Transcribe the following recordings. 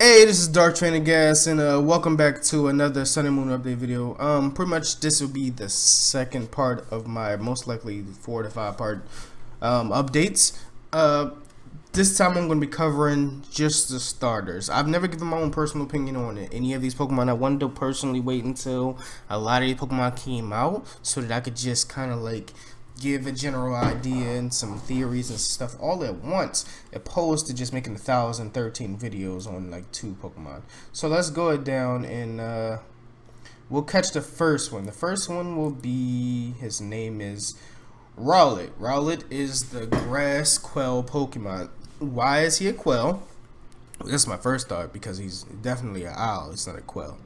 Hey, this is Dark Trainer Gas, and welcome back to another Sun and Moon update video. Pretty much this will be the second part of my most likely 4 to 5 part updates. This time I'm going to be covering just the starters. I've never given my own personal opinion on any of these Pokemon. I wanted to personally wait until a lot of these Pokemon came out so that I could just kind of like give a general idea and some theories and stuff all at once, opposed to just making 1,013 videos on like 2 Pokemon. So let's go down and we'll catch the first one. The first one will be, his name is Rowlet. Rowlet is the grass quail Pokemon. Why is he a quail? Well, this is my first thought, because he's definitely an owl. He's not a quail.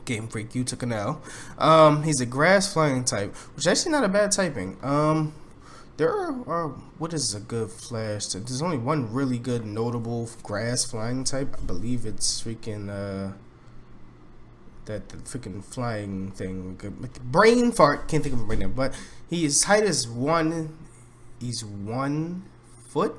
Game Freak, you took an L. He's a grass flying type, which is actually not a bad typing. There are what is a good flash type? There's only one really good notable grass flying type. I believe it's freaking that the freaking flying thing, brain fart. Can't think of it right now. But his height is he's 1 foot.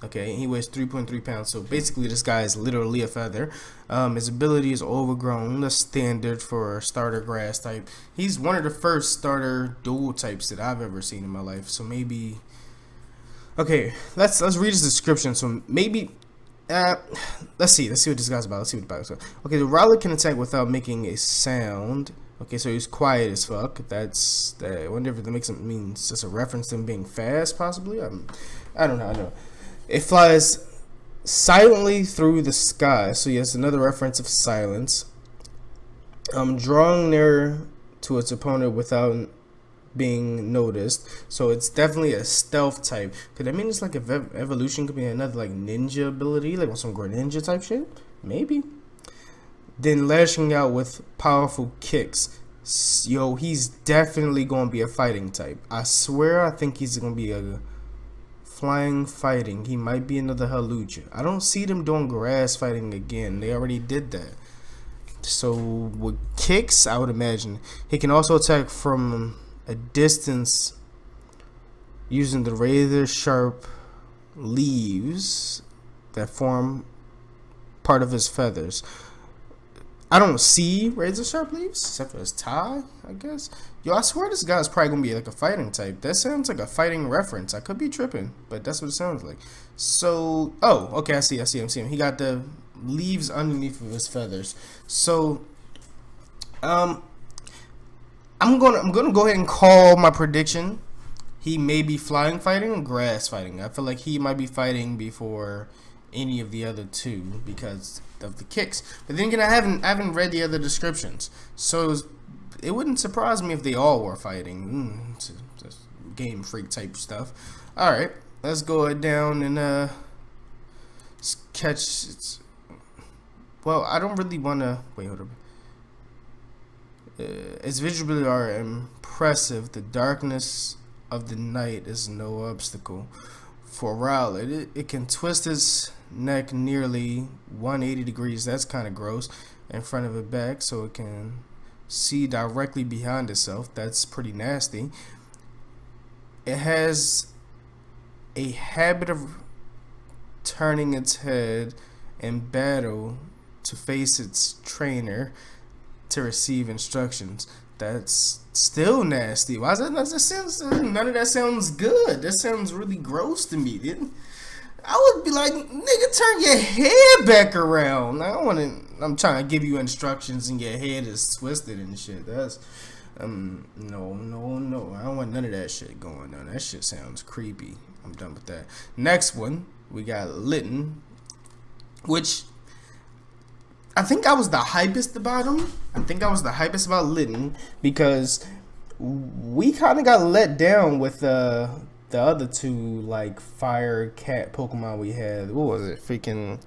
Okay, he weighs 3.3 pounds, so basically this guy is literally a feather. His ability is overgrown, the standard for a starter grass type. He's one of the first starter dual types that I've ever seen in my life, so maybe... Okay, let's read his description, so maybe... let's see what this guy's about, Okay, the Rowlet can attack without making a sound. Okay, so he's quiet as fuck. I wonder if it makes him mean it's just a reference to him being fast, possibly? I don't know. It flies silently through the sky, so yes, another reference of silence. Drawing near to its opponent without being noticed, so it's definitely a stealth type. Could that mean it's like evolution could be another like ninja ability, like some Greninja type shit? Maybe. Then lashing out with powerful kicks. Yo, he's definitely gonna be a fighting type. I swear, I think he's gonna be a flying fighting. He might be another Hawlucha. I don't see them doing grass fighting again. They already did that. So with kicks, I would imagine he can also attack from a distance using the razor sharp leaves that form part of his feathers. I don't see razor sharp leaves except for his tie, I guess. Yo, I swear this guy's probably gonna be like a fighting type. That sounds like a fighting reference. I could be tripping, but that's what it sounds like. So, oh, okay, I see him. He got the leaves underneath of his feathers. So, I'm gonna go ahead and call my prediction. He may be flying fighting or grass fighting. I feel like he might be fighting before any of the other two because of the kicks. But then again, I haven't read the other descriptions, so it wouldn't surprise me if they all were fighting. It's Game Freak type stuff. All right, let's go down and catch. Well, I don't really want to wait. Hold up. Its visually are impressive. The darkness of the night is no obstacle for Rowlet. It can twist its neck nearly 180 degrees. That's kind of gross. In front of it back, so it can see directly behind itself. That's pretty nasty. It has a habit of turning its head in battle to face its trainer to receive instructions. That's still nasty. Why is that? None of that sounds good. That sounds really gross to me. I would be like, nigga, turn your head back around. I'm trying to give you instructions and your head is twisted and shit. That's no. I don't want none of that shit going on. That shit sounds creepy. I'm done with that. Next one, we got Litten, which I think I was the hypest about him. I think I was the hypest about Litten because we kind of got let down with the other two like fire cat Pokemon we had. What was it? Freaking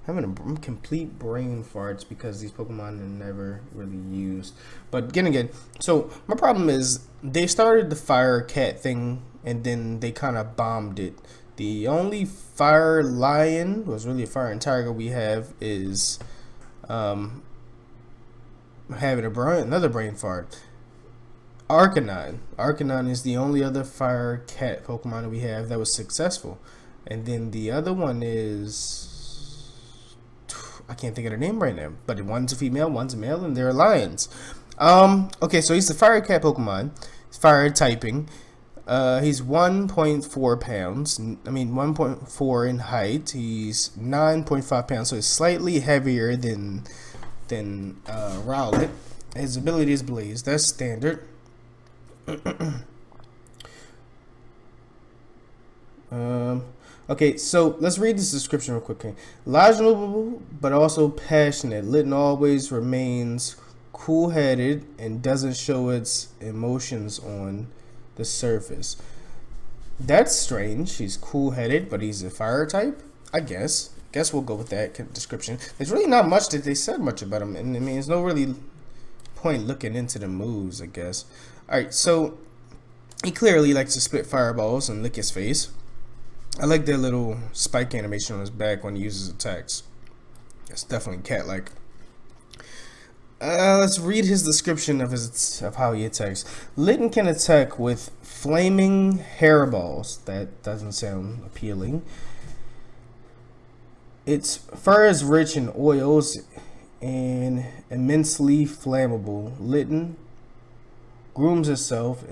having a complete brain farts because these Pokemon are never really used. But again, so my problem is they started the fire cat thing and then they kind of bombed it. The only fire lion was really a fire and tiger we have is having another brain fart. Arcanine. Arcanine is the only other fire cat Pokemon that we have that was successful. And then the other one is I can't think of their name right now, but one's a female, one's a male, and they're lions. Okay, so he's the fire cat Pokemon. He's fire typing. He's 1.4 pounds. 1.4 in height. He's 9.5 pounds, so he's slightly heavier than Rowlet. His ability is Blaze. That's standard. Okay, so let's read this description real quickly. Logical, but also passionate. Litten always remains cool-headed and doesn't show its emotions on the surface. That's strange. He's cool-headed, but he's a fire type, I guess. Guess we'll go with that description. There's really not much that they said much about him, and I mean, there's no really point looking into the moves, I guess. All right, so he clearly likes to spit fireballs and lick his face. I like that little spike animation on his back when he uses attacks. It's definitely cat-like. Let's read his description of how he attacks. Litten can attack with flaming hairballs. That doesn't sound appealing. Its fur is rich in oils and immensely flammable. Litten grooms itself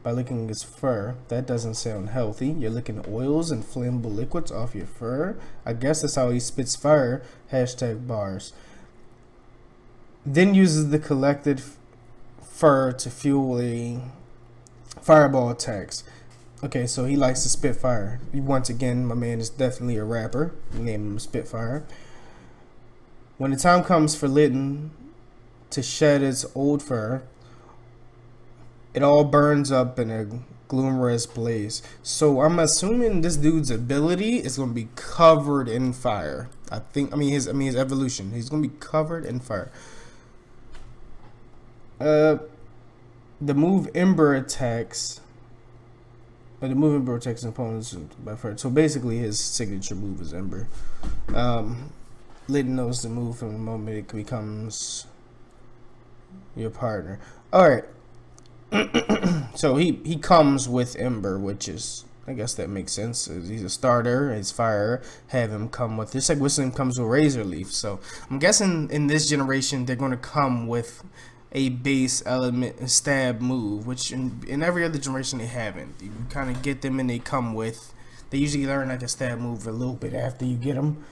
by licking its fur. That doesn't sound healthy. You're licking oils and flammable liquids off your fur. I guess that's how he spits fire. #bars. Then uses the collected fur to fuel a fireball attacks. Okay, so he likes to spit fire. Once again, my man is definitely a rapper. We name him Spitfire. When the time comes for Litten to shed its old fur, it all burns up in a glorious blaze. So I'm assuming this dude's ability is going to be covered in fire. His evolution. He's going to be covered in fire. The move Ember attacks. The move Ember attacks opponents by fire. So basically, his signature move is Ember. Litten knows the move from the moment it becomes your partner. All right. So he comes with Ember, which is, I guess that makes sense. He's a starter. He's fire. Have him come with this. Like Whistling comes with Razor Leaf. So I'm guessing in this generation they're going to come with a base element stab move, which in every other generation they haven't. You kind of get them and they come with. They usually learn like a stab move a little bit after you get them.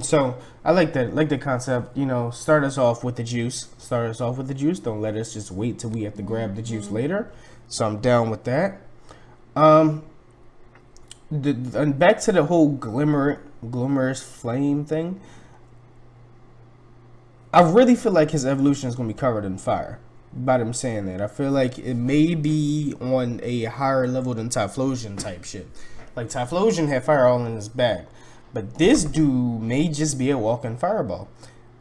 So I like that. Like the concept. Start us off with the juice. Don't let us just wait till we have to grab the juice later. So I'm down with that. And back to the whole glimmerous flame thing. I really feel like his evolution is going to be covered in fire. By them saying that, I feel like it may be on a higher level than Typhlosion type shit. Like Typhlosion had fire all in his back, but this dude may just be a walking fireball.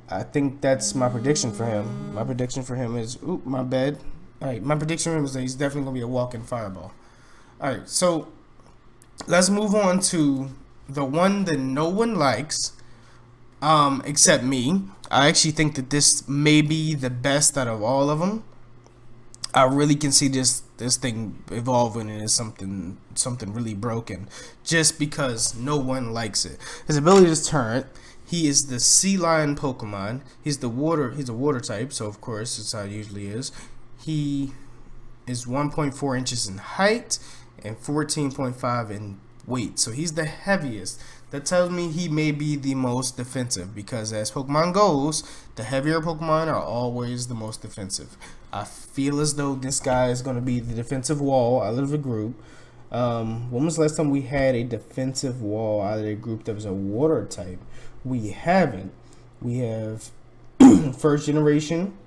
I think that's my prediction for him. My prediction for him is, my bad. All right, my prediction for him is that he's definitely going to be a walking fireball. All right, so let's move on to the one that no one likes, except me. I actually think that this may be the best out of all of them. I really can see this thing evolving into something really broken, just because no one likes it. His ability is Torrent. He is the Sea Lion Pokemon. He's a water type, so of course that's how it usually is. He is 1.4 inches in height and 14.5 in weight, so he's the heaviest. That tells me he may be the most defensive, because as Pokemon goes, the heavier Pokemon are always the most defensive. I feel as though this guy is going to be the defensive wall out of the group. When was the last time we had a defensive wall out of the group that was a water type? We haven't. We have first generation,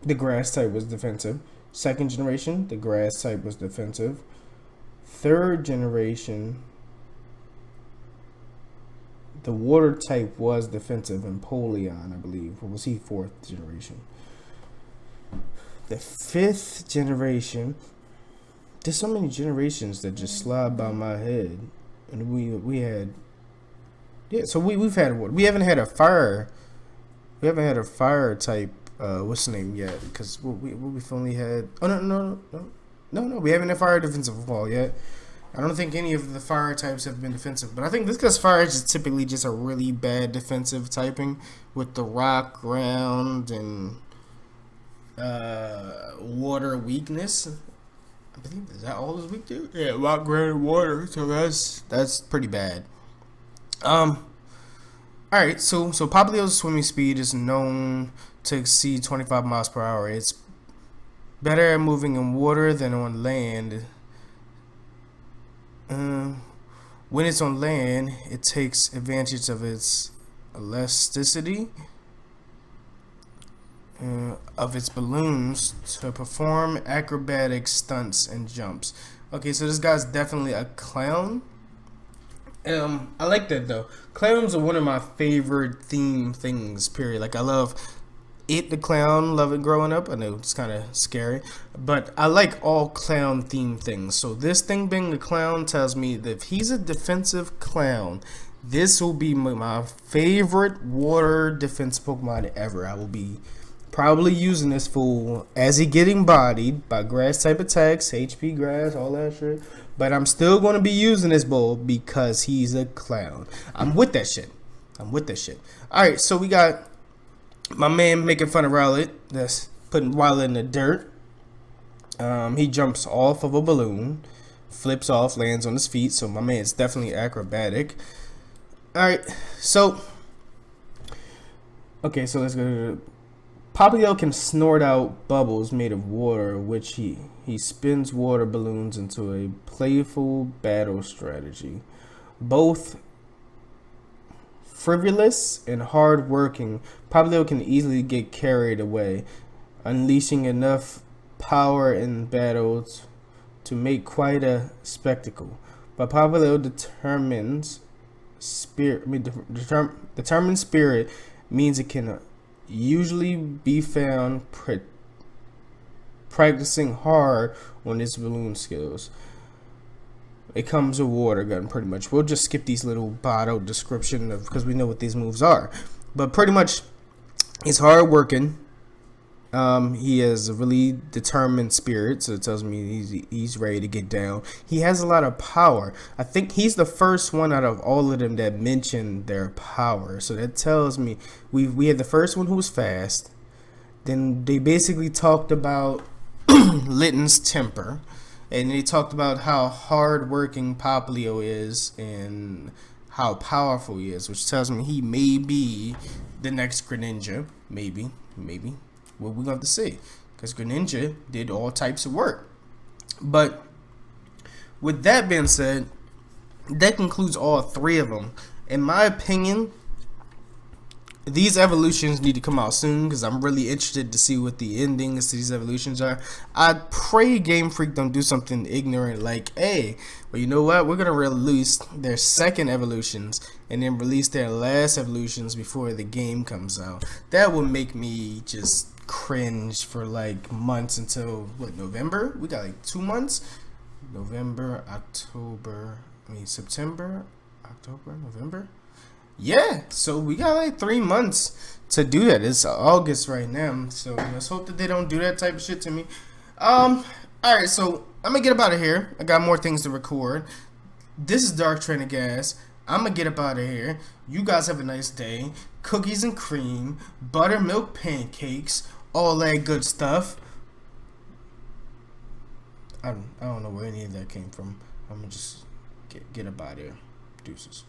the grass type was defensive. Second generation, the grass type was defensive. Third generation, the water type was defensive in Polion, I believe. Or was he fourth generation? The fifth generation. There's so many generations that just slide by my head. And we had. Yeah, so we've had water. We haven't had a fire. We haven't had a fire type. What's the name yet? Because we've only had. Oh no. We haven't had fire defensive wall yet. I don't think any of the fire types have been defensive, but I think this guy's fire is typically just a really bad defensive typing with the rock, ground, and water weakness. I believe, is that all is weak to? Yeah, rock, ground, and water. So that's pretty bad. All right. So Poplio's swimming speed is known to exceed 25 miles per hour. It's better at moving in water than on land. When it's on land, it takes advantage of its elasticity of its balloons to perform acrobatic stunts and jumps. Okay, so this guy's definitely a clown. I like that though. Clowns are one of my favorite theme things. Period. Like I love It the Clown, love it growing up. I know it's kind of scary, but I like all clown themed things. So this thing being a clown tells me that if he's a defensive clown, this will be my favorite water defense Pokemon ever. I will be probably using this fool as he getting bodied by grass type attacks, HP grass, all that shit. But I'm still going to be using this bull because he's a clown. I'm with that shit. Alright, so we got my man making fun of Rowlet. That's putting Rowlet in the dirt. He jumps off of a balloon, flips off, lands on his feet. So my man is definitely acrobatic. Alright, so let's go to Poplio can snort out bubbles made of water, which he spins water balloons into a playful battle strategy. Both frivolous and hard-working, Poplio can easily get carried away, unleashing enough power in battles to make quite a spectacle. But Poplio determined spirit means it can usually be found practicing hard on its balloon skills. It comes with water gun, pretty much. We'll just skip these little bottle description because we know what these moves are. But pretty much, he's hard working. He has a really determined spirit, so it tells me he's ready to get down. He has a lot of power. I think he's the first one out of all of them that mentioned their power. So that tells me we had the first one who was fast. Then they basically talked about Litten's temper, and they talked about how hard-working Poplio is and how powerful he is, which tells me he may be the next Greninja. Maybe. Well, we're going to have to see, because Greninja did all types of work. But with that being said, that concludes all three of them. In my opinion, these evolutions need to come out soon, because I'm really interested to see what the endings to these evolutions are. I pray Game Freak don't do something ignorant like, hey, well, you know what? We're going to release their second evolutions and then release their last evolutions before the game comes out. That would make me just cringe for like months until November. We got like 2 months. September, October, November. Yeah, so we got like 3 months to do that. It's August right now, so let's hope that they don't do that type of shit to me. Alright, so I'm gonna get up out of here. I got more things to record. This is Dark Trainer Gas. I'm gonna get up out of here. You guys have a nice day. Cookies and cream, buttermilk pancakes, all that good stuff. I don't know where any of that came from. I'm gonna just get up out of here. Deuces.